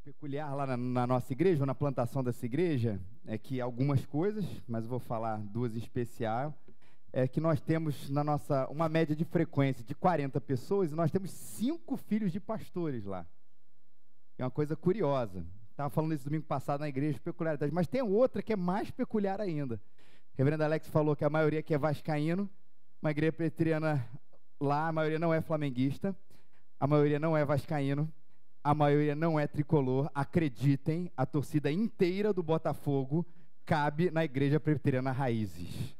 peculiar lá na nossa igreja, ou na plantação dessa igreja, é que algumas coisas, mas eu vou falar duas em especial, é que nós temos uma média de frequência de 40 pessoas, e nós temos 5 filhos de pastores lá. É uma coisa curiosa. Estava falando isso domingo passado na igreja, peculiaridade, mas tem outra que é mais peculiar ainda. O reverendo Alex falou que a maioria aqui é vascaíno, uma igreja presbiteriana lá, a maioria não é flamenguista, a maioria não é vascaíno, a maioria não é tricolor. Acreditem, a torcida inteira do Botafogo cabe na igreja presbiteriana Raízes.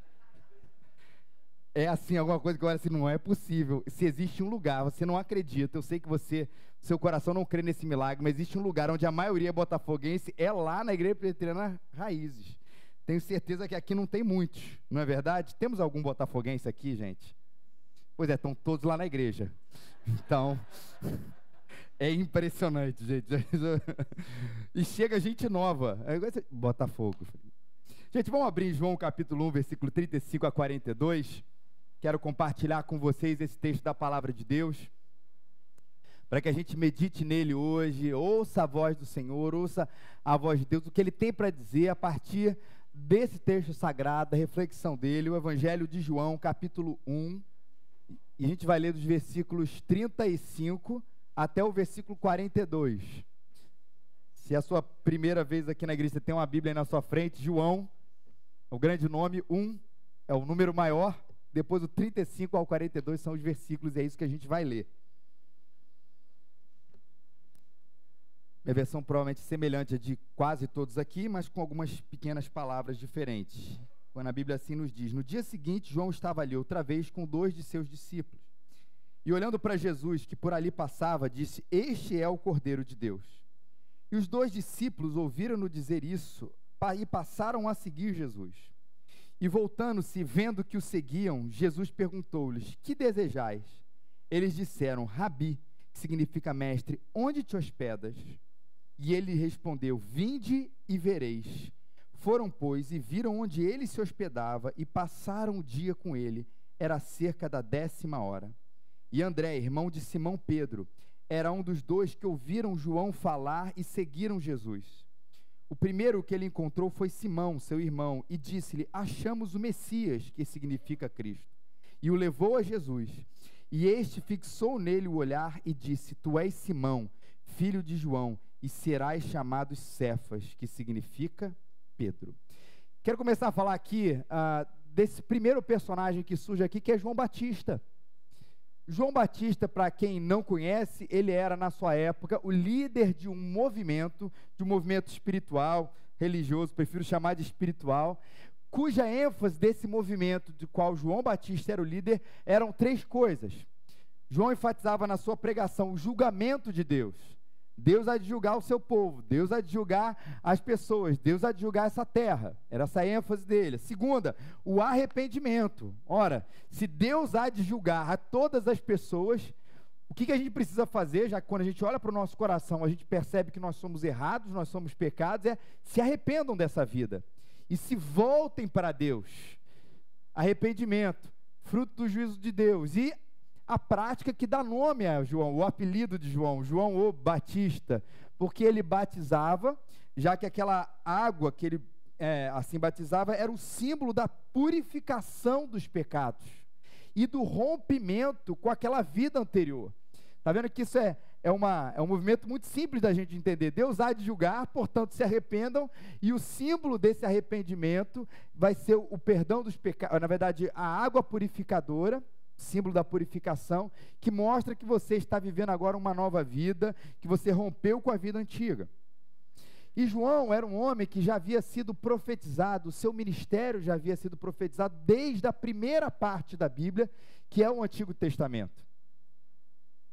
É assim, alguma coisa que olha assim, não é possível. Se existe um lugar, você não acredita, eu sei que seu coração não crê nesse milagre, mas existe um lugar onde a maioria botafoguense é lá na igreja presbiteriana Raízes. Tenho certeza que aqui não tem muitos, não é verdade? Temos algum botafoguense aqui, gente? Pois é, estão todos lá na igreja. Então, é impressionante, gente. E chega gente nova. Botafogo. Gente, vamos abrir em João capítulo 1, versículo 35 a 42. Quero compartilhar com vocês esse texto da palavra de Deus, para que a gente medite nele hoje, ouça a voz do Senhor, ouça a voz de Deus, o que Ele tem para dizer a partir desse texto sagrado, da reflexão dele, o Evangelho de João, capítulo 1, e a gente vai ler dos versículos 35 até o versículo 42. Se é a sua primeira vez aqui na igreja, você tem uma Bíblia aí na sua frente, João, o grande nome, 1 é o número maior, depois o 35 ao 42 são os versículos, e é isso que a gente vai ler. Minha versão provavelmente semelhante à de quase todos aqui, mas com algumas pequenas palavras diferentes. Quando a Bíblia assim nos diz: no dia seguinte, João estava ali outra vez com 2 de seus discípulos. E olhando para Jesus, que por ali passava, disse: este é o Cordeiro de Deus. E os 2 discípulos ouviram-no dizer isso e passaram a seguir Jesus. E voltando-se, vendo que o seguiam, Jesus perguntou-lhes: que desejais? Eles disseram: Rabi, que significa mestre, onde te hospedas? E ele respondeu: vinde e vereis. Foram, pois, e viram onde ele se hospedava e passaram o dia com ele. Era cerca da 10ª hora. E André, irmão de Simão Pedro, era um dos 2 que ouviram João falar e seguiram Jesus. O primeiro que ele encontrou foi Simão, seu irmão, e disse-lhe: achamos o Messias, que significa Cristo. E o levou a Jesus. E este fixou nele o olhar e disse: tu és Simão, filho de João, e serás chamado Cefas, que significa Pedro. Quero começar a falar aqui desse primeiro personagem que surge aqui, que é João Batista. João Batista, para quem não conhece, ele era, na sua época, o líder de um movimento espiritual, religioso, prefiro chamar de espiritual, cuja ênfase desse movimento, de qual João Batista era o líder, eram 3 coisas. João enfatizava na sua pregação o julgamento de Deus. Deus há de julgar o seu povo, Deus há de julgar as pessoas, Deus há de julgar essa terra. Era essa a ênfase dele. Segunda, o arrependimento. Ora, se Deus há de julgar a todas as pessoas, o que a gente precisa fazer, já que quando a gente olha para o nosso coração, a gente percebe que nós somos errados, nós somos pecados, é se arrependam dessa vida e se voltem para Deus. Arrependimento, fruto do juízo de Deus. E a prática que dá nome a João, o apelido de João, João o Batista, porque ele batizava, já que aquela água que ele assim batizava era o símbolo da purificação dos pecados e do rompimento com aquela vida anterior. Está vendo que isso é um movimento muito simples da gente entender. Deus há de julgar, portanto se arrependam, e o símbolo desse arrependimento vai ser o perdão dos pecados, na verdade a água purificadora, símbolo da purificação, que mostra que você está vivendo agora uma nova vida, que você rompeu com a vida antiga. E João era um homem que já havia sido profetizado, o seu ministério já havia sido profetizado desde a primeira parte da Bíblia, que é o Antigo Testamento.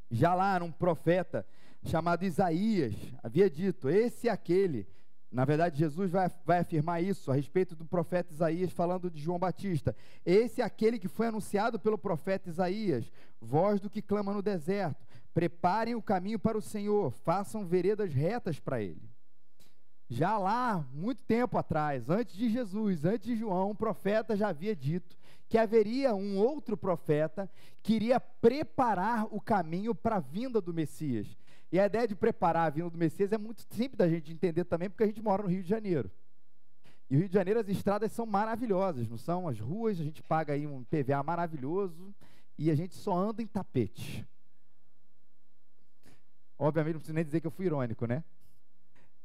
Já lá, um profeta chamado Isaías havia dito: esse é aquele. Na verdade, Jesus vai afirmar isso a respeito do profeta Isaías, falando de João Batista. Esse é aquele que foi anunciado pelo profeta Isaías, voz do que clama no deserto: preparem o caminho para o Senhor, façam veredas retas para ele. Já lá, muito tempo atrás, antes de Jesus, antes de João, um profeta já havia dito que haveria um outro profeta que iria preparar o caminho para a vinda do Messias. E a ideia de preparar a vinda do Messias é muito simples da gente entender também, porque a gente mora no Rio de Janeiro. E o Rio de Janeiro, as estradas são maravilhosas, não são? As ruas, a gente paga aí um PVA maravilhoso e a gente só anda em tapete. Obviamente, não preciso nem dizer que eu fui irônico, né?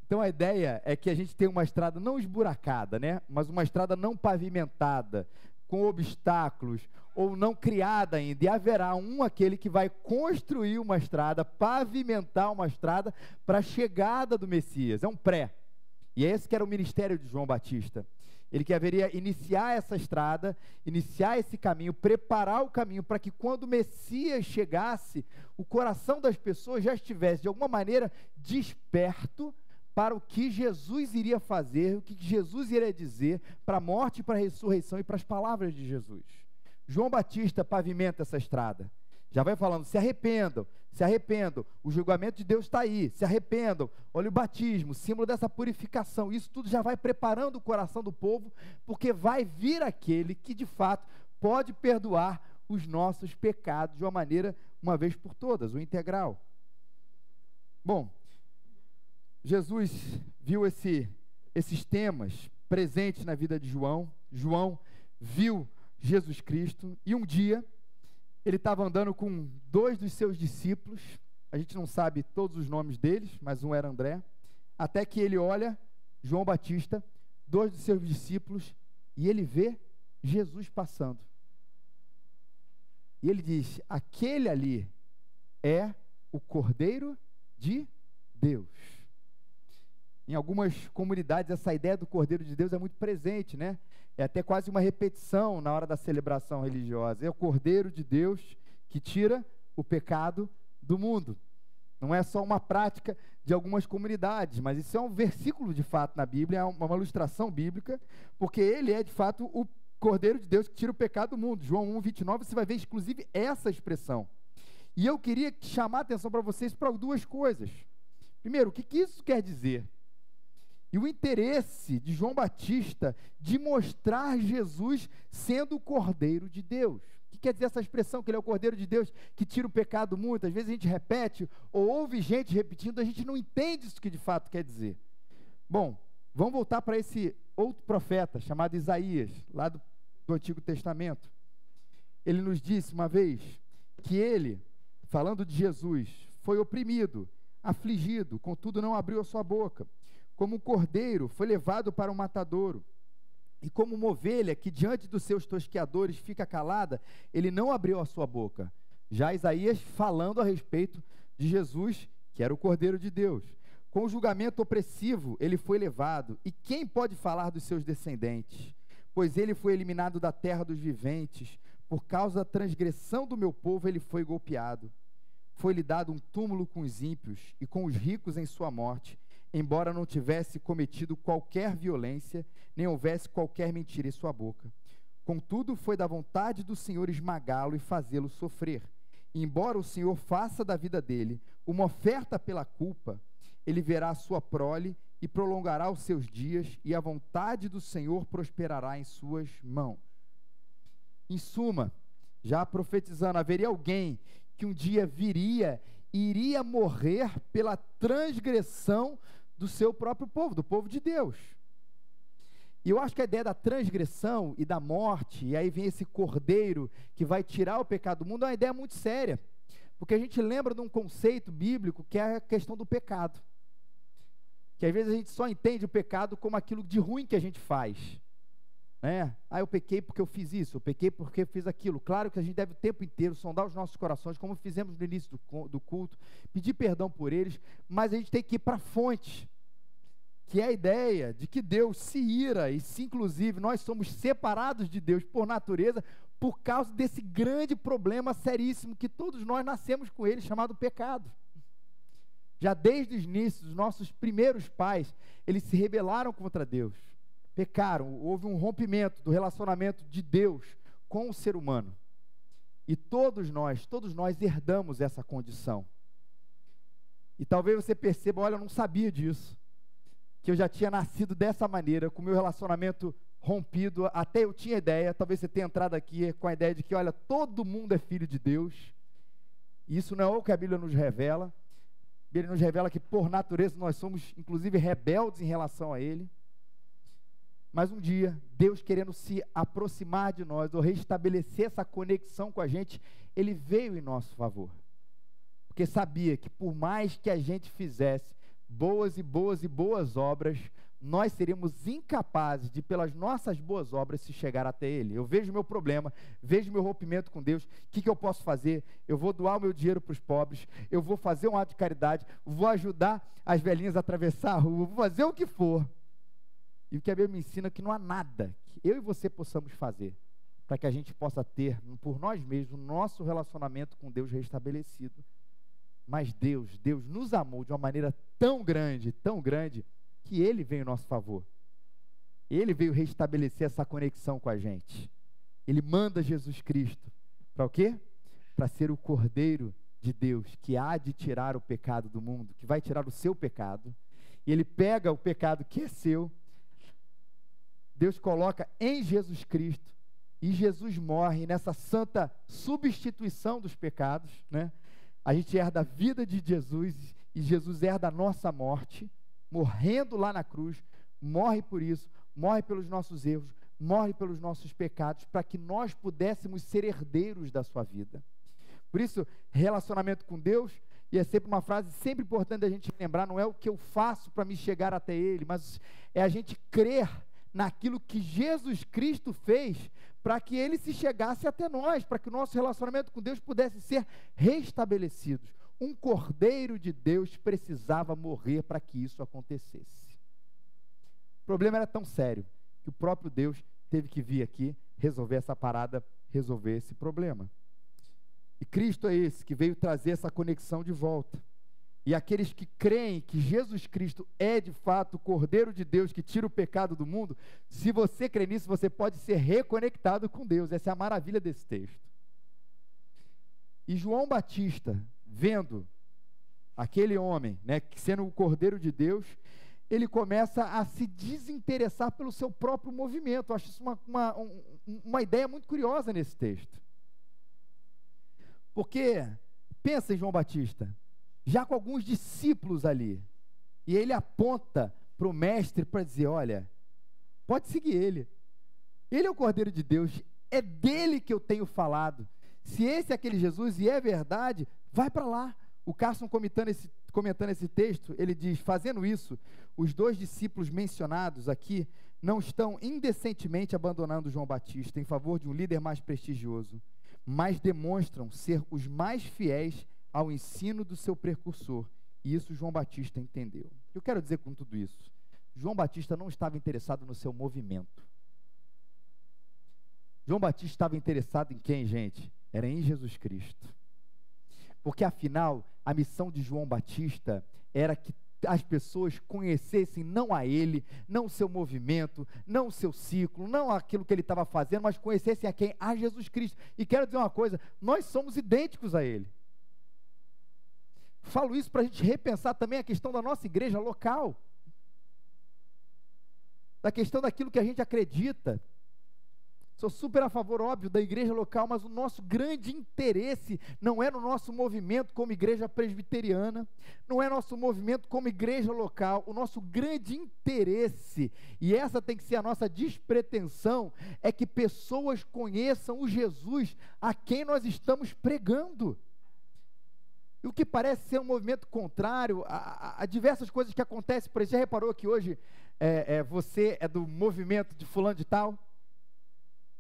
Então, a ideia é que a gente tem uma estrada não esburacada, né? Mas uma estrada não pavimentada, com obstáculos, ou não criada ainda. E haverá aquele que vai construir uma estrada, pavimentar uma estrada para a chegada do Messias. É um pré. E é esse que era o ministério de João Batista. Ele que haveria iniciar essa estrada, iniciar esse caminho, preparar o caminho para que quando o Messias chegasse, o coração das pessoas já estivesse de alguma maneira desperto para o que Jesus iria fazer, o que Jesus iria dizer para a morte, para a ressurreição e para as palavras de Jesus. João Batista pavimenta essa estrada. Já vai falando, se arrependam, o julgamento de Deus está aí, se arrependam, olha o batismo, símbolo dessa purificação, isso tudo já vai preparando o coração do povo, porque vai vir aquele que de fato pode perdoar os nossos pecados de uma maneira, uma vez por todas, o integral. Bom, Jesus viu esses temas presentes na vida de João. João viu Jesus Cristo e um dia ele estava andando com 2 dos seus discípulos, a gente não sabe todos os nomes deles, mas um era André, até que ele olha João Batista, 2 dos seus discípulos, e ele vê Jesus passando. E ele diz, aquele ali é o Cordeiro de Deus. Em algumas comunidades essa ideia do Cordeiro de Deus é muito presente, né? É até quase uma repetição na hora da celebração religiosa. É o Cordeiro de Deus que tira o pecado do mundo. Não é só uma prática de algumas comunidades, mas isso é um versículo de fato na Bíblia, é uma ilustração bíblica, porque ele é de fato o Cordeiro de Deus que tira o pecado do mundo. João 1:29, você vai ver inclusive essa expressão. E eu queria chamar a atenção para vocês para 2 coisas. Primeiro, o que isso quer dizer? E o interesse de João Batista de mostrar Jesus sendo o Cordeiro de Deus. O que quer dizer essa expressão, que ele é o Cordeiro de Deus que tira o pecado do mundo? Às vezes a gente repete, ou ouve gente repetindo, a gente não entende isso que de fato quer dizer. Bom, vamos voltar para esse outro profeta, chamado Isaías, lá do Antigo Testamento. Ele nos disse uma vez que ele, falando de Jesus, foi oprimido, afligido, contudo não abriu a sua boca. Como um cordeiro foi levado para um matadouro, e como uma ovelha que diante dos seus tosqueadores fica calada, ele não abriu a sua boca. Já Isaías falando a respeito de Jesus, que era o Cordeiro de Deus. Com o julgamento opressivo ele foi levado, e quem pode falar dos seus descendentes? Pois ele foi eliminado da terra dos viventes, por causa da transgressão do meu povo ele foi golpeado. Foi-lhe dado um túmulo com os ímpios, e com os ricos em sua morte, embora não tivesse cometido qualquer violência, nem houvesse qualquer mentira em sua boca. Contudo, foi da vontade do Senhor esmagá-lo e fazê-lo sofrer. E embora o Senhor faça da vida dele uma oferta pela culpa, ele verá a sua prole e prolongará os seus dias, e a vontade do Senhor prosperará em suas mãos. Em suma, já profetizando, haveria alguém que um dia iria morrer pela transgressão do seu próprio povo, do povo de Deus. E eu acho que a ideia da transgressão e da morte, e aí vem esse cordeiro que vai tirar o pecado do mundo, é uma ideia muito séria, porque a gente lembra de um conceito bíblico que é a questão do pecado, que às vezes a gente só entende o pecado como aquilo de ruim que a gente faz, né? Eu pequei porque eu fiz isso, eu pequei porque eu fiz aquilo. Claro que a gente deve o tempo inteiro sondar os nossos corações, como fizemos no início do culto, pedir perdão por eles, mas a gente tem que ir para a fonte, que é a ideia de que Deus se ira, e se inclusive nós somos separados de Deus por natureza, por causa desse grande problema seríssimo que todos nós nascemos com ele, chamado pecado. Já desde os inícios, os nossos primeiros pais, eles se rebelaram contra Deus, pecaram, houve um rompimento do relacionamento de Deus com o ser humano, e todos nós herdamos essa condição. E talvez você perceba, olha, eu não sabia disso, que eu já tinha nascido dessa maneira, com o meu relacionamento rompido, até eu tinha ideia, talvez você tenha entrado aqui com a ideia de que, olha, todo mundo é filho de Deus, e isso não é o que a Bíblia nos revela. Ele nos revela que por natureza nós somos inclusive rebeldes em relação a Ele. Mas um dia, Deus querendo se aproximar de nós, ou restabelecer essa conexão com a gente, Ele veio em nosso favor. Porque sabia que por mais que a gente fizesse boas obras, nós seríamos incapazes de, pelas nossas boas obras, se chegar até Ele. Eu vejo o meu problema, vejo o meu rompimento com Deus, o que eu posso fazer? Eu vou doar o meu dinheiro para os pobres, eu vou fazer um ato de caridade, vou ajudar as velhinhas a atravessar a rua, vou fazer o que for. E o que a Bíblia me ensina é que não há nada que eu e você possamos fazer para que a gente possa ter, por nós mesmos, o nosso relacionamento com Deus restabelecido. Mas Deus nos amou de uma maneira tão grande, que Ele veio em nosso favor. Ele veio restabelecer essa conexão com a gente. Ele manda Jesus Cristo. Para o quê? Para ser o Cordeiro de Deus, que há de tirar o pecado do mundo, que vai tirar o seu pecado. E Ele pega o pecado que é seu, Deus coloca em Jesus Cristo, e Jesus morre nessa santa substituição dos pecados, né? A gente herda a vida de Jesus, e Jesus herda a nossa morte, morrendo lá na cruz, morre por isso, morre pelos nossos erros, morre pelos nossos pecados, para que nós pudéssemos ser herdeiros da sua vida. Por isso, relacionamento com Deus, e é sempre uma frase sempre importante a gente lembrar, não é o que eu faço para me chegar até Ele, mas é a gente crer naquilo que Jesus Cristo fez, para que Ele se chegasse até nós, para que o nosso relacionamento com Deus pudesse ser restabelecido. Um Cordeiro de Deus precisava morrer para que isso acontecesse. O problema era tão sério, que o próprio Deus teve que vir aqui, resolver essa parada, resolver esse problema. E Cristo é esse que veio trazer essa conexão de volta. E aqueles que creem que Jesus Cristo é de fato o Cordeiro de Deus que tira o pecado do mundo, se você crê nisso, você pode ser reconectado com Deus. Essa é a maravilha desse texto. E João Batista, vendo aquele homem, né, sendo o Cordeiro de Deus, ele começa a se desinteressar pelo seu próprio movimento. Eu acho isso uma ideia muito curiosa nesse texto. Porque, pensa em João Batista, já com alguns discípulos ali, e ele aponta para o mestre para dizer, olha, pode seguir ele é o Cordeiro de Deus, é dele que eu tenho falado, se esse é aquele Jesus e é verdade, vai para lá. O Carson comentando esse texto, ele diz, fazendo isso, os dois discípulos mencionados aqui, não estão indecentemente abandonando João Batista em favor de um líder mais prestigioso, mas demonstram ser os mais fiéis ao ensino do seu precursor, e isso João Batista entendeu. Eu quero dizer com tudo isso, João Batista não estava interessado no seu movimento. João Batista estava interessado em quem, gente? Era em Jesus Cristo. Porque afinal, a missão de João Batista era que as pessoas conhecessem não a ele, não o seu movimento, não o seu ciclo, não aquilo que ele estava fazendo, mas conhecessem a quem? A Jesus Cristo. E quero dizer uma coisa, nós somos idênticos a ele. Falo isso para a gente repensar também a questão da nossa igreja local, da questão daquilo que a gente acredita. Sou super a favor, óbvio, da igreja local, mas o nosso grande interesse não é no nosso movimento como igreja presbiteriana, não é nosso movimento como igreja local. O nosso grande interesse, e essa tem que ser a nossa despretensão, é que pessoas conheçam o Jesus a quem nós estamos pregando. E o que parece ser um movimento contrário a diversas coisas que acontecem por aí. Já reparou que hoje você é do movimento de fulano de tal?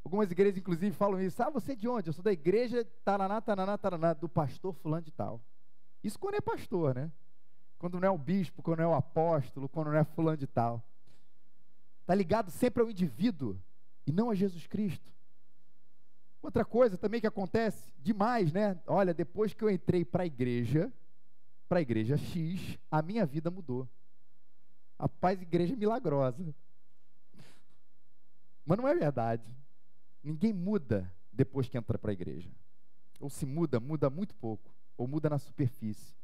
Algumas igrejas, inclusive, falam isso. Ah, você é de onde? Eu sou da igreja taraná, taraná, taraná, do pastor fulano de tal. Isso quando é pastor, né? Quando não é o bispo, quando não é o apóstolo, quando não é fulano de tal. Está ligado sempre ao indivíduo e não a Jesus Cristo. Outra coisa também que acontece demais, né? Olha, depois que eu entrei para a igreja X, a minha vida mudou. Rapaz, igreja milagrosa. Mas não é verdade. Ninguém muda depois que entra para a igreja. Ou se muda, muda muito pouco. Ou muda na superfície.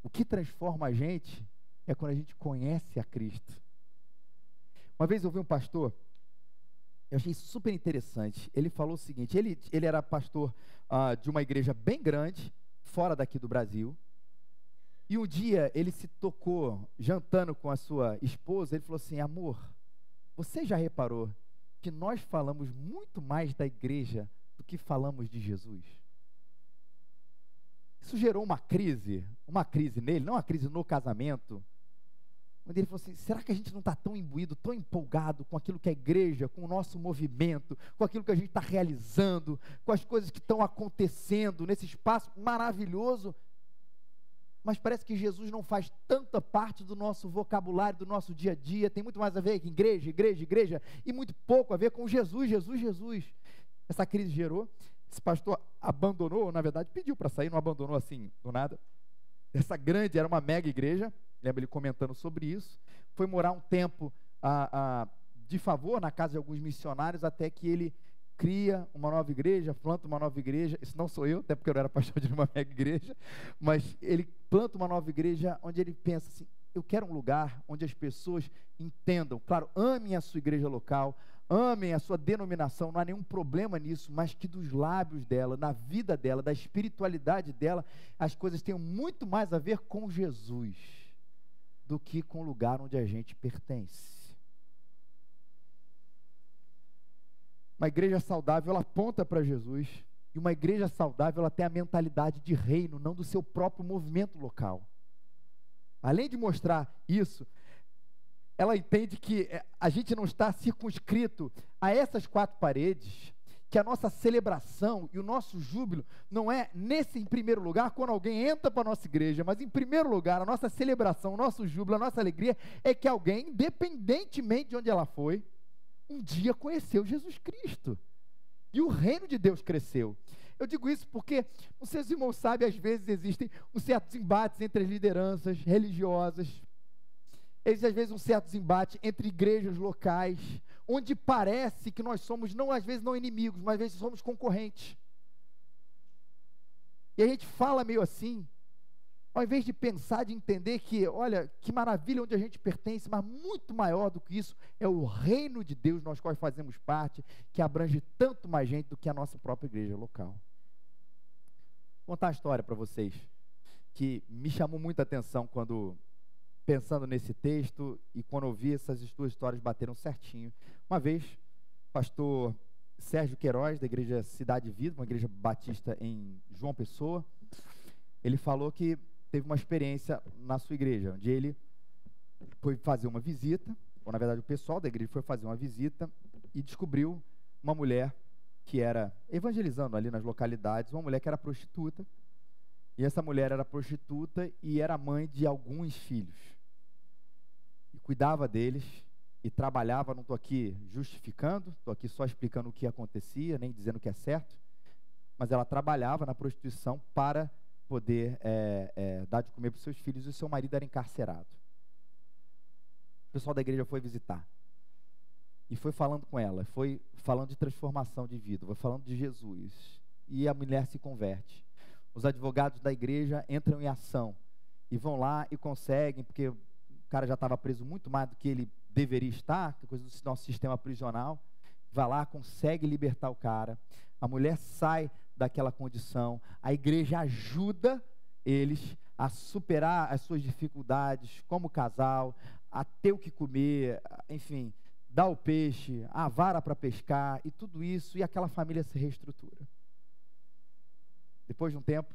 O que transforma a gente é quando a gente conhece a Cristo. Uma vez eu vi um pastor, eu achei super interessante. Ele falou o seguinte, ele era pastor de uma igreja bem grande, fora daqui do Brasil, E um dia ele se tocou, jantando com a sua esposa, ele falou assim: amor, você já reparou que nós falamos muito mais da igreja do que falamos de Jesus? Isso gerou uma crise nele, não uma crise no casamento, onde ele falou assim: será que a gente não está tão imbuído, tão empolgado com aquilo que é a igreja, com o nosso movimento, com aquilo que a gente está realizando, com as coisas que estão acontecendo nesse espaço maravilhoso, mas parece que Jesus não faz tanta parte do nosso vocabulário, do nosso dia a dia, tem muito mais a ver com igreja, e muito pouco a ver com Jesus. Essa crise gerou, esse pastor abandonou, na verdade pediu para sair, não abandonou assim, do nada. Era uma mega igreja, lembra ele comentando sobre isso, foi morar um tempo de favor na casa de alguns missionários, até que ele cria uma nova igreja, planta uma nova igreja. Isso não sou eu, até porque eu não era pastor de uma mega igreja, mas ele planta uma nova igreja onde ele pensa assim: eu quero um lugar onde as pessoas entendam, claro, amem a sua igreja local, amem a sua denominação, não há nenhum problema nisso, mas que dos lábios dela, na vida dela, da espiritualidade dela, as coisas tenham muito mais a ver com Jesus do que com o lugar onde a gente pertence. Uma igreja saudável, ela aponta para Jesus, e uma igreja saudável, ela tem a mentalidade de reino, não do seu próprio movimento local. Além de mostrar isso, ela entende que a gente não está circunscrito a essas quatro paredes, que a nossa celebração e o nosso júbilo não é em primeiro lugar, quando alguém entra para a nossa igreja, mas em primeiro lugar, a nossa celebração, o nosso júbilo, a nossa alegria é que alguém, independentemente de onde ela foi, um dia conheceu Jesus Cristo, e o reino de Deus cresceu. Eu digo isso porque, não sei se os irmãos sabem, às vezes existem certos embates entre as lideranças religiosas, existe às vezes um certo embate entre igrejas locais, onde parece que nós somos, às vezes não inimigos, mas às vezes somos concorrentes, e a gente fala meio assim, ao invés de pensar, de entender que, olha, que maravilha onde a gente pertence, mas muito maior do que isso, é o reino de Deus, nós quais fazemos parte, que abrange tanto mais gente do que a nossa própria igreja local. Vou contar uma história para vocês, que me chamou muita atenção quando, pensando nesse texto, e quando eu vi essas duas histórias bateram certinho. Uma vez, o pastor Sérgio Queiroz, da igreja Cidade Vida, uma igreja batista em João Pessoa, ele falou que teve uma experiência na sua igreja, onde ele foi fazer uma visita, ou na verdade o pessoal da igreja foi fazer uma visita, e descobriu uma mulher que era, evangelizando ali nas localidades, uma mulher que era prostituta, e essa mulher era prostituta e era mãe de alguns filhos, e cuidava deles, e trabalhava, não estou aqui justificando, estou aqui só explicando o que acontecia, nem dizendo que é certo, mas ela trabalhava na prostituição para poder dar de comer para os seus filhos, e o seu marido era encarcerado. O pessoal da igreja foi visitar, e foi falando com ela, foi falando de transformação de vida, foi falando de Jesus, e a mulher se converte. Os advogados da igreja entram em ação, e vão lá e conseguem, porque o cara já estava preso muito mais do que ele deveria estar, que é coisa do nosso sistema prisional, vai lá, consegue libertar o cara, a mulher sai daquela condição, a igreja ajuda eles a superar as suas dificuldades como casal, a ter o que comer, enfim, dar o peixe, a vara para pescar e tudo isso, e aquela família se reestrutura. Depois de um tempo,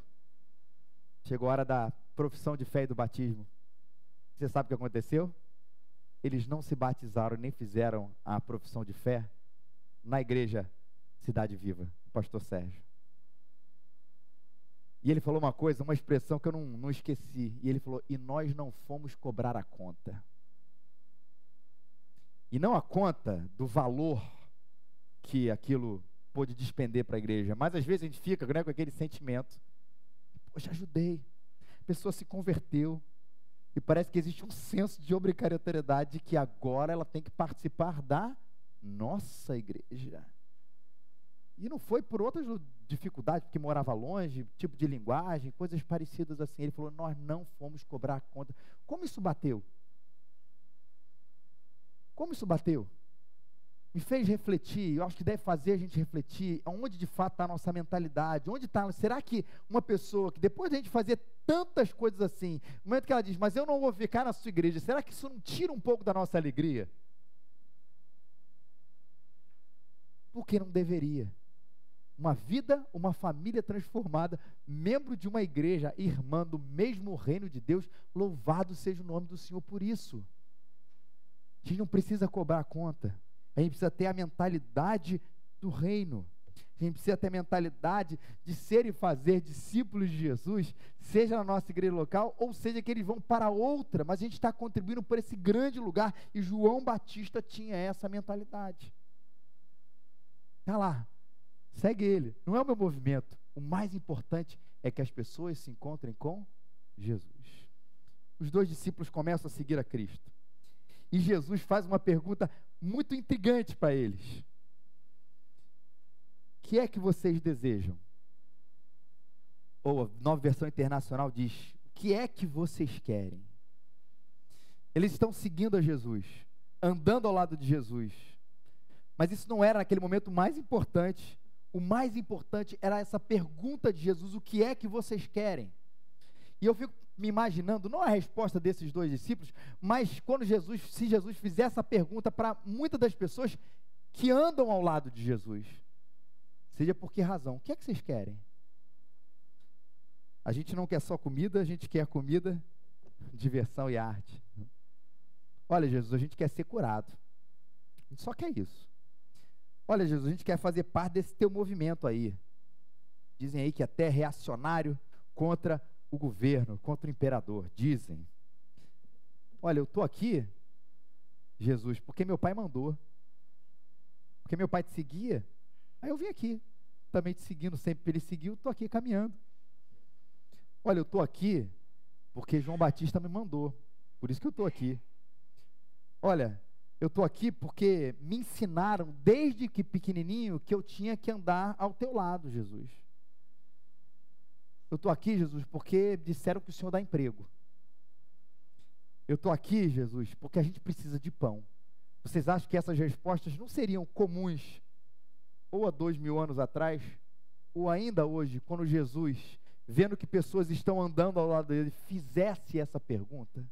chegou a hora da profissão de fé e do batismo. Você sabe o que aconteceu? Eles não se batizaram, nem fizeram a profissão de fé na igreja Cidade Viva, o pastor Sérgio. E ele falou uma coisa, uma expressão que eu não esqueci. E ele falou: e nós não fomos cobrar a conta. E não a conta do valor que aquilo pôde despender para a igreja. Mas às vezes a gente fica, né, com aquele sentimento: poxa, ajudei, a pessoa se converteu. E parece que existe um senso de obrigatoriedade que agora ela tem que participar da nossa igreja. E não foi por outras dificuldades, porque morava longe, tipo de linguagem, coisas parecidas assim. Ele falou: nós não fomos cobrar a conta. Como isso bateu? Como isso bateu? me fez refletir, eu acho que deve fazer a gente refletir, onde de fato está a nossa mentalidade, onde está, será que uma pessoa que depois de a gente fazer tantas coisas assim, no momento que ela diz, mas eu não vou ficar na sua igreja, será que isso não tira um pouco da nossa alegria? Porque não deveria. Uma vida, uma família transformada, membro de uma igreja, irmã do mesmo reino de Deus, louvado seja o nome do Senhor por isso. A gente não precisa cobrar a conta, a gente precisa ter a mentalidade do reino, a gente precisa ter a mentalidade de ser e fazer discípulos de Jesus, seja na nossa igreja local, ou seja que eles vão para outra, mas a gente está contribuindo por esse grande lugar, e João Batista tinha essa mentalidade. Está lá, segue ele, não é o meu movimento, o mais importante é que as pessoas se encontrem com Jesus. Os 2 discípulos começam a seguir a Cristo, e Jesus faz uma pergunta muito intrigante para eles: o que é que vocês desejam? Ou a Nova Versão Internacional diz: o que é que vocês querem? Eles estão seguindo a Jesus, andando ao lado de Jesus, mas isso não era naquele momento o mais importante. O mais importante era essa pergunta de Jesus: o que é que vocês querem? E eu fico me imaginando, não a resposta desses 2 discípulos, mas se Jesus fizer essa pergunta para muitas das pessoas que andam ao lado de Jesus, seja por que razão? O que é que vocês querem? A gente não quer só comida, a gente quer comida, diversão e arte. Olha, Jesus, a gente quer ser curado, a gente só quer isso. Olha, Jesus, a gente quer fazer parte desse teu movimento aí. Dizem aí que até é reacionário contra o governo, contra o imperador, dizem. Olha, eu estou aqui, Jesus, porque meu pai mandou, porque meu pai te seguia, aí eu vim aqui, também te seguindo, sempre ele seguiu, estou aqui caminhando. Olha, eu estou aqui, porque João Batista me mandou, por isso que eu estou aqui. Olha, eu estou aqui porque me ensinaram, desde que pequenininho, que eu tinha que andar ao teu lado, Jesus. Eu estou aqui, Jesus, porque disseram que o Senhor dá emprego. Eu estou aqui, Jesus, porque a gente precisa de pão. Vocês acham que essas respostas não seriam comuns, ou há 2000 anos atrás, ou ainda hoje, quando Jesus, vendo que pessoas estão andando ao lado dele, fizesse essa pergunta?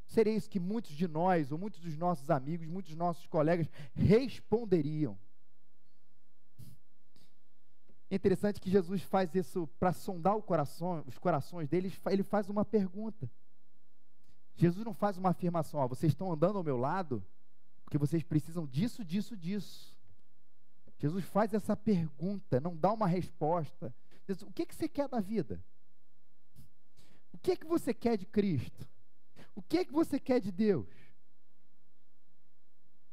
Seria isso que muitos de nós, ou muitos dos nossos amigos, muitos dos nossos colegas responderiam. É interessante que Jesus faz isso para sondar os corações deles, ele faz uma pergunta. Jesus não faz uma afirmação: vocês estão andando ao meu lado porque vocês precisam disso, disso, disso. Jesus faz essa pergunta, não dá uma resposta. Diz: o que você quer da vida? O que você quer de Cristo? O que você quer de Deus?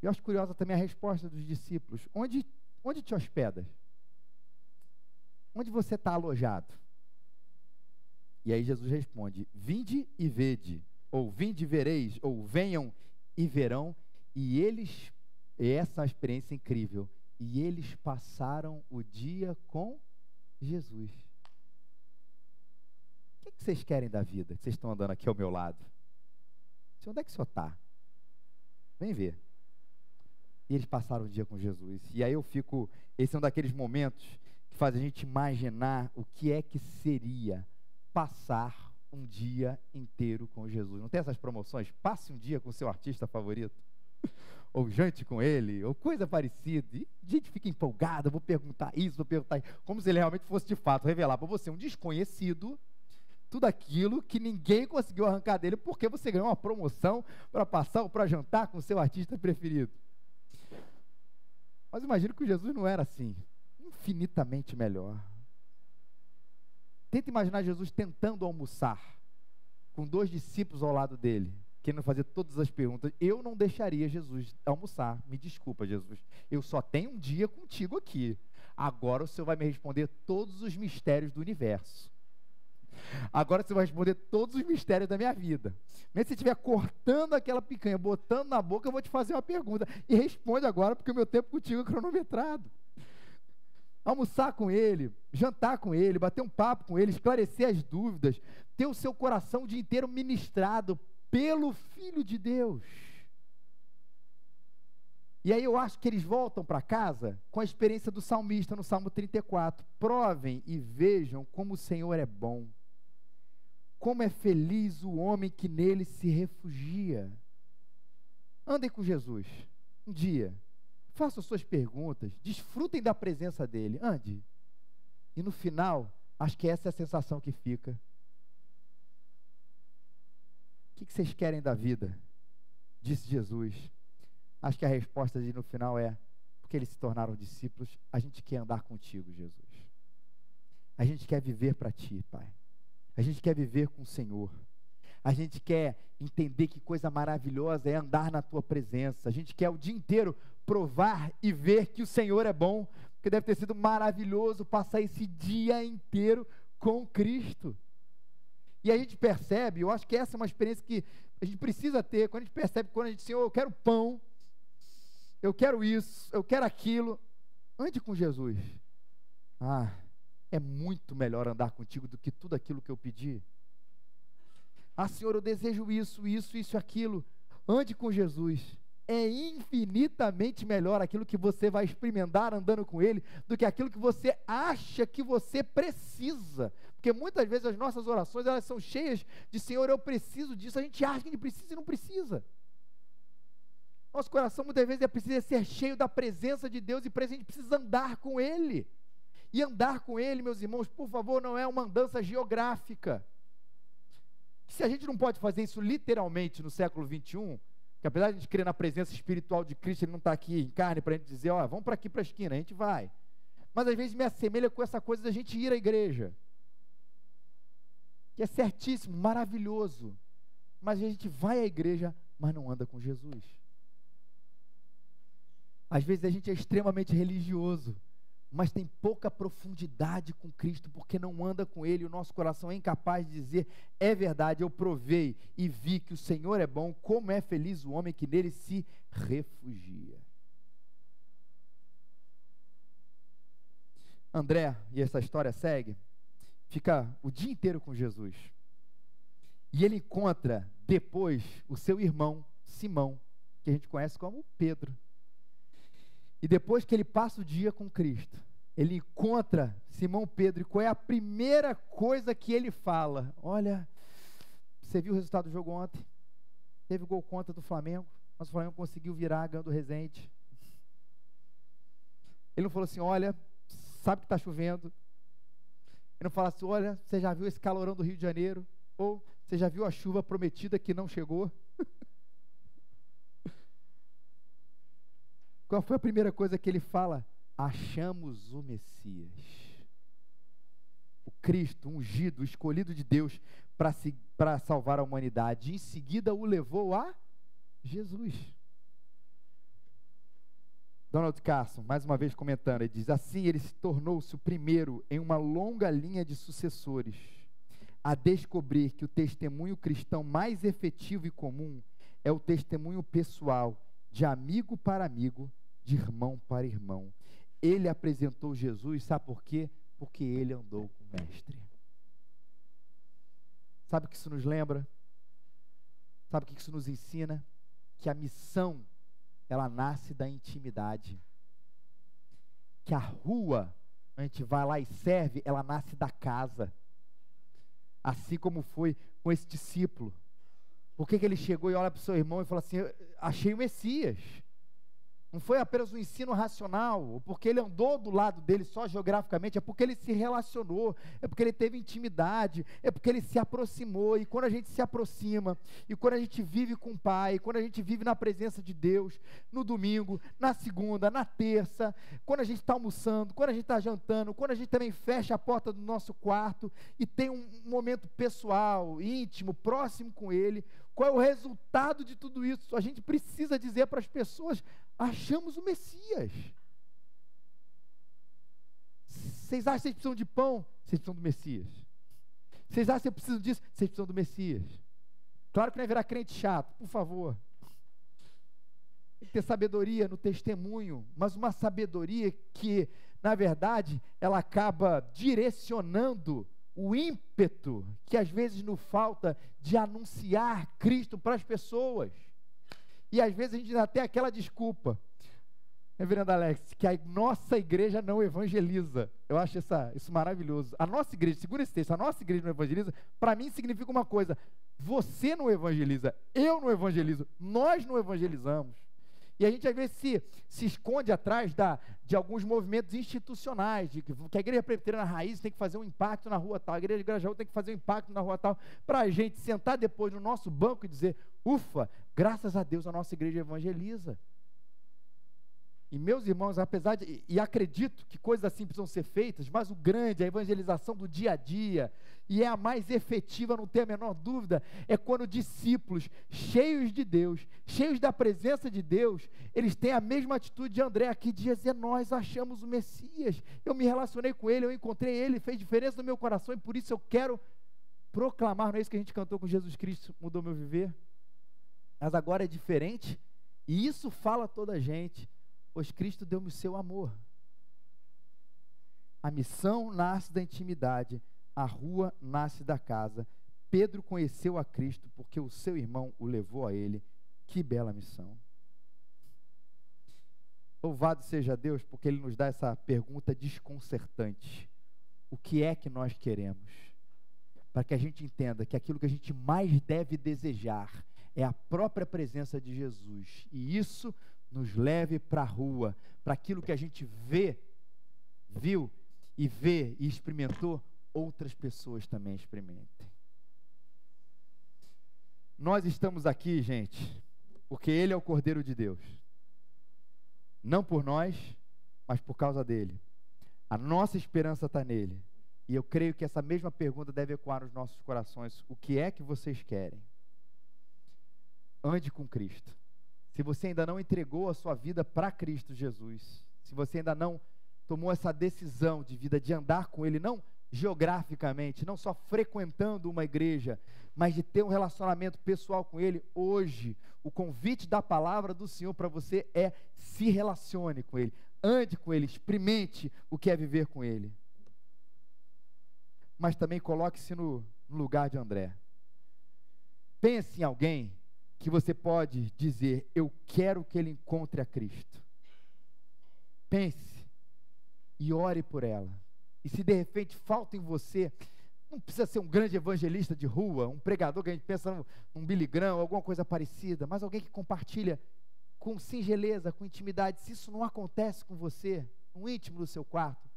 Eu acho curiosa também a resposta dos discípulos: onde te hospedas? Onde você está alojado? E aí Jesus responde: vinde e vede, ou vinde e vereis, ou venham e verão. E essa é uma experiência incrível, e eles passaram o dia com Jesus. O que vocês querem da vida? Que vocês estão andando aqui ao meu lado? Onde é que o senhor está? Vem ver. E eles passaram o dia com Jesus. E aí esse é um daqueles momentos que faz a gente imaginar o que é que seria passar um dia inteiro com Jesus. Não tem essas promoções? Passe um dia com o seu artista favorito, ou jante com ele, ou coisa parecida, e a gente fica empolgado: vou perguntar isso, como se ele realmente fosse de fato revelar para você, um desconhecido, tudo aquilo que ninguém conseguiu arrancar dele, porque você ganhou uma promoção para passar ou para jantar com o seu artista preferido. Mas imagino que Jesus não era assim, infinitamente melhor. Tenta imaginar Jesus tentando almoçar, com 2 discípulos ao lado dele, querendo fazer todas as perguntas. Eu não deixaria Jesus almoçar, me desculpa, Jesus, eu só tenho um dia contigo aqui, agora o Senhor vai me responder todos os mistérios do universo. Agora você vai responder todos os mistérios da minha vida. Mesmo se você estiver cortando aquela picanha, botando na boca, eu vou te fazer uma pergunta. E responde agora, porque o meu tempo contigo é cronometrado. Almoçar com ele, jantar com ele, bater um papo com ele, esclarecer as dúvidas, ter o seu coração o dia inteiro ministrado pelo Filho de Deus. E aí eu acho que eles voltam para casa com a experiência do salmista no Salmo 34. Provem e vejam como o Senhor é bom. Como é feliz o homem que nele se refugia. Andem com Jesus um dia. Façam suas perguntas. Desfrutem da presença dele. Ande. E no final, acho que essa é a sensação que fica. O que vocês querem da vida? Disse Jesus. Acho que a resposta no final é: porque eles se tornaram discípulos, a gente quer andar contigo, Jesus. A gente quer viver para ti, Pai. A gente quer viver com o Senhor. A gente quer entender que coisa maravilhosa é andar na tua presença. A gente quer o dia inteiro provar e ver que o Senhor é bom, porque deve ter sido maravilhoso passar esse dia inteiro com Cristo. E a gente percebe, eu acho que essa é uma experiência que a gente precisa ter, quando a gente percebe, quando a gente diz: Senhor, eu quero pão, eu quero isso, eu quero aquilo. Ande com Jesus. É muito melhor andar contigo do que tudo aquilo que eu pedi. Senhor, eu desejo isso, isso, isso, aquilo. Ande com Jesus. É infinitamente melhor aquilo que você vai experimentar andando com Ele do que aquilo que você acha que você precisa. Porque muitas vezes as nossas orações, elas são cheias de: Senhor, eu preciso disso. A gente acha que a gente precisa e não precisa. Nosso coração muitas vezes precisa ser cheio da presença de Deus, e a gente precisa andar com Ele. E andar com Ele, meus irmãos, por favor, não é uma andança geográfica. Se a gente não pode fazer isso literalmente no século 21, que apesar de a gente crer na presença espiritual de Cristo, Ele não está aqui em carne para a gente dizer: vamos para aqui para a esquina, a gente vai. Mas às vezes me assemelha com essa coisa da gente ir à igreja, que é certíssimo, maravilhoso, mas a gente vai à igreja, mas não anda com Jesus. Às vezes a gente é extremamente religioso, mas tem pouca profundidade com Cristo, porque não anda com Ele. O nosso coração é incapaz de dizer: é verdade, eu provei e vi que o Senhor é bom, como é feliz o homem que nele se refugia. André, e essa história segue, fica o dia inteiro com Jesus, e ele encontra depois o seu irmão Simão, que a gente conhece como Pedro. E depois que ele passa o dia com Cristo, ele encontra Simão Pedro, e qual é a primeira coisa que ele fala? Olha, você viu o resultado do jogo ontem? Teve gol contra do Flamengo, mas o Flamengo conseguiu virar ganhando o Resende. Ele não falou assim: olha, sabe que está chovendo. Ele não fala assim: olha, você já viu esse calorão do Rio de Janeiro? Ou você já viu a chuva prometida que não chegou? Qual foi a primeira coisa que ele fala? Achamos o Messias, o Cristo ungido, o escolhido de Deus para salvar a humanidade. Em seguida o levou a Jesus. Donald Carson, mais uma vez comentando, ele diz: assim ele se tornou-se o primeiro em uma longa linha de sucessores a descobrir que o testemunho cristão mais efetivo e comum é o testemunho pessoal, de amigo para amigo, de irmão para irmão. Ele apresentou Jesus, sabe por quê? Porque ele andou com o Mestre. Sabe o que isso nos lembra? Sabe o que isso nos ensina? Que a missão, ela nasce da intimidade. Que a rua, a gente vai lá e serve, ela nasce da casa. Assim como foi com esse discípulo. Por que ele chegou e olha para o seu irmão e fala assim: achei o Messias? Não foi apenas um ensino racional, ou porque ele andou do lado dele só geograficamente, é porque ele se relacionou, é porque ele teve intimidade, é porque ele se aproximou. E quando a gente se aproxima, e quando a gente vive com o Pai, quando a gente vive na presença de Deus, no domingo, na segunda, na terça, quando a gente está almoçando, quando a gente está jantando, quando a gente também fecha a porta do nosso quarto e tem um momento pessoal, íntimo, próximo com Ele, qual é o resultado de tudo isso? A gente precisa dizer para as pessoas: achamos o Messias. Vocês acham que vocês precisam de pão? Vocês precisam do Messias. Vocês acham que vocês precisam disso? Vocês precisam do Messias. Claro que não é virar crente chato, por favor. Tem que ter sabedoria no testemunho, mas uma sabedoria que, na verdade, ela acaba direcionando o ímpeto que às vezes nos falta de anunciar Cristo para as pessoas. E às vezes a gente dá até aquela desculpa: Reverendo Alex, que a nossa igreja não evangeliza. Eu acho isso maravilhoso. A nossa igreja, segundo esse texto, a nossa igreja não evangeliza, para mim significa uma coisa: você não evangeliza, eu não evangelizo, nós não evangelizamos. E a gente às vezes se esconde atrás de alguns movimentos institucionais, de que a igreja presbiteriana raiz tem que fazer um impacto na rua tal, a igreja de Grajaú tem que fazer um impacto na rua tal, para a gente sentar depois no nosso banco e dizer: ufa, graças a Deus a nossa igreja evangeliza. E meus irmãos, apesar de, e acredito que coisas assim precisam ser feitas, mas o grande, a evangelização do dia a dia, e é a mais efetiva, não tem a menor dúvida, é quando discípulos cheios de Deus, cheios da presença de Deus, eles têm a mesma atitude de André aqui, de dizer: nós achamos o Messias, eu me relacionei com ele, eu encontrei ele, fez diferença no meu coração, e por isso eu quero proclamar. Não é isso que a gente cantou com Jesus Cristo, mudou meu viver? Mas agora é diferente, e isso fala a toda a gente: pois Cristo deu-me o seu amor. A missão nasce da intimidade, a rua nasce da casa. Pedro conheceu a Cristo porque o seu irmão o levou a ele. Que bela missão. Louvado seja Deus, porque Ele nos dá essa pergunta desconcertante: o que é que nós queremos? Para que a gente entenda que aquilo que a gente mais deve desejar é a própria presença de Jesus, e isso nos leve para a rua, para aquilo que a gente viu e experimentou, outras pessoas também experimentem. Nós estamos aqui, gente, porque Ele é o Cordeiro de Deus, não por nós, mas por causa dEle. A nossa esperança está nele, e eu creio que essa mesma pergunta deve ecoar nos nossos corações: o que é que vocês querem? Ande com Cristo. Se você ainda não entregou a sua vida para Cristo Jesus, se você ainda não tomou essa decisão de vida, de andar com Ele, não geograficamente, não só frequentando uma igreja, mas de ter um relacionamento pessoal com Ele, hoje, o convite da palavra do Senhor para você é: se relacione com Ele, ande com Ele, experimente o que é viver com Ele. Mas também coloque-se no lugar de André. Pense em alguém que você pode dizer: eu quero que ele encontre a Cristo. Pense e ore por ela. E se de repente falta em você, não precisa ser um grande evangelista de rua, um pregador que a gente pensa num Billy Graham, alguma coisa parecida, mas alguém que compartilha com singeleza, com intimidade. Se isso não acontece com você, no íntimo do seu quarto,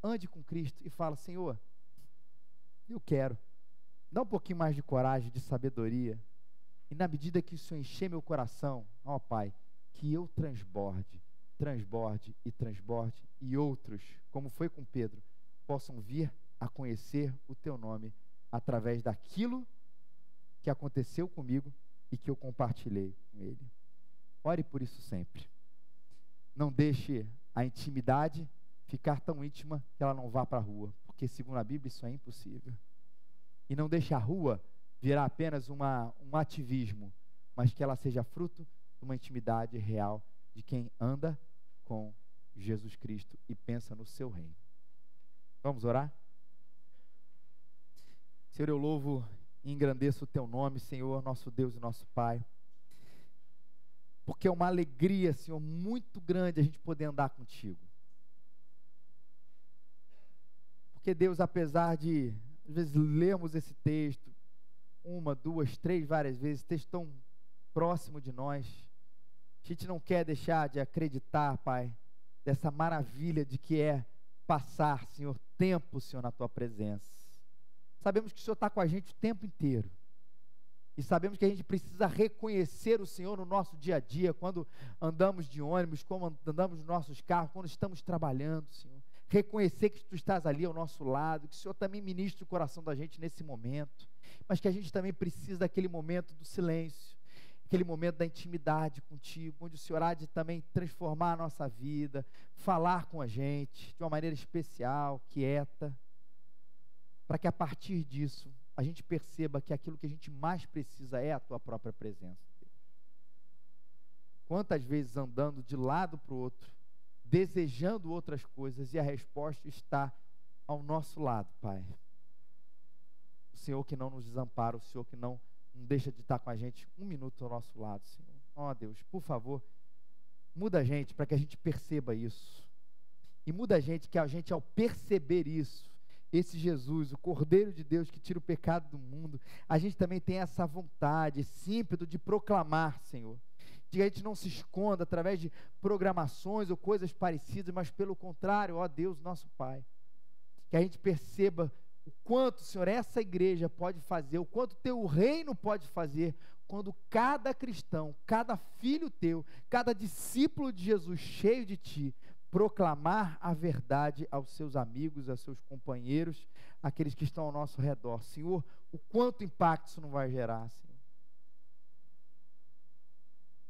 ande com Cristo e fala: Senhor, eu quero. Dá um pouquinho mais de coragem, de sabedoria. E na medida que o Senhor encher meu coração, ó Pai, que eu transborde, e outros, como foi com Pedro, possam vir a conhecer o Teu nome através daquilo que aconteceu comigo e que eu compartilhei com Ele. Ore por isso sempre. Não deixe a intimidade ficar tão íntima que ela não vá para a rua, porque segundo a Bíblia isso é impossível. E não deixe a rua virar apenas um ativismo, mas que ela seja fruto de uma intimidade real de quem anda com Jesus Cristo e pensa no seu reino. Vamos orar? Senhor, eu louvo e engrandeço o Teu nome, Senhor, nosso Deus e nosso Pai, porque é uma alegria, Senhor, muito grande a gente poder andar contigo. Porque, Deus, apesar de às vezes lermos esse texto uma, duas, três, várias vezes, texto tão próximo de nós, a gente não quer deixar de acreditar, Pai, dessa maravilha de que é passar, Senhor, tempo, Senhor, na Tua presença. Sabemos que o Senhor está com a gente o tempo inteiro, e sabemos que a gente precisa reconhecer o Senhor no nosso dia a dia, quando andamos de ônibus, quando andamos nos nossos carros, quando estamos trabalhando, Senhor. Reconhecer que Tu estás ali ao nosso lado, que o Senhor também ministra o coração da gente nesse momento, mas que a gente também precisa daquele momento do silêncio, aquele momento da intimidade contigo, onde o Senhor há de também transformar a nossa vida, falar com a gente de uma maneira especial, quieta, para que a partir disso a gente perceba que aquilo que a gente mais precisa é a Tua própria presença. Quantas vezes andando de lado para o outro, desejando outras coisas, e a resposta está ao nosso lado, Pai. O Senhor que não nos desampara, o Senhor que não deixa de estar com a gente um minuto ao nosso lado, Senhor. Ó Deus, por favor, Muda a gente para que a gente perceba isso. E muda a gente que a gente, ao perceber isso, esse Jesus, o Cordeiro de Deus que tira o pecado do mundo, a gente também tem essa vontade, esse ímpeto de proclamar, Senhor. De que a gente não se esconda através de programações ou coisas parecidas, mas pelo contrário, ó Deus, nosso Pai. Que a gente perceba o quanto, Senhor, essa igreja pode fazer, o quanto teu reino pode fazer, quando cada cristão, cada filho teu, cada discípulo de Jesus cheio de ti, proclamar a verdade aos seus amigos, aos seus companheiros, aqueles que estão ao nosso redor. Senhor, o quanto impacto isso não vai gerar, Senhor.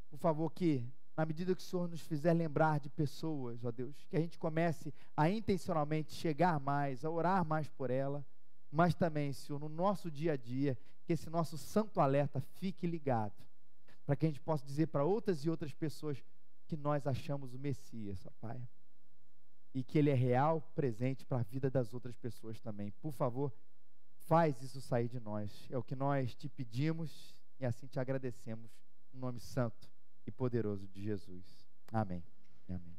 Por favor, que na medida que o Senhor nos fizer lembrar de pessoas, ó Deus, que a gente comece a intencionalmente chegar mais, a orar mais por ela, mas também, Senhor, no nosso dia a dia, que esse nosso santo alerta fique ligado, para que a gente possa dizer para outras e outras pessoas que nós achamos o Messias, ó Pai, e que Ele é real, presente para a vida das outras pessoas também. Por favor, faz isso sair de nós, é o que nós te pedimos e assim te agradecemos, no nome santo e poderoso de Jesus. Amém. Amém.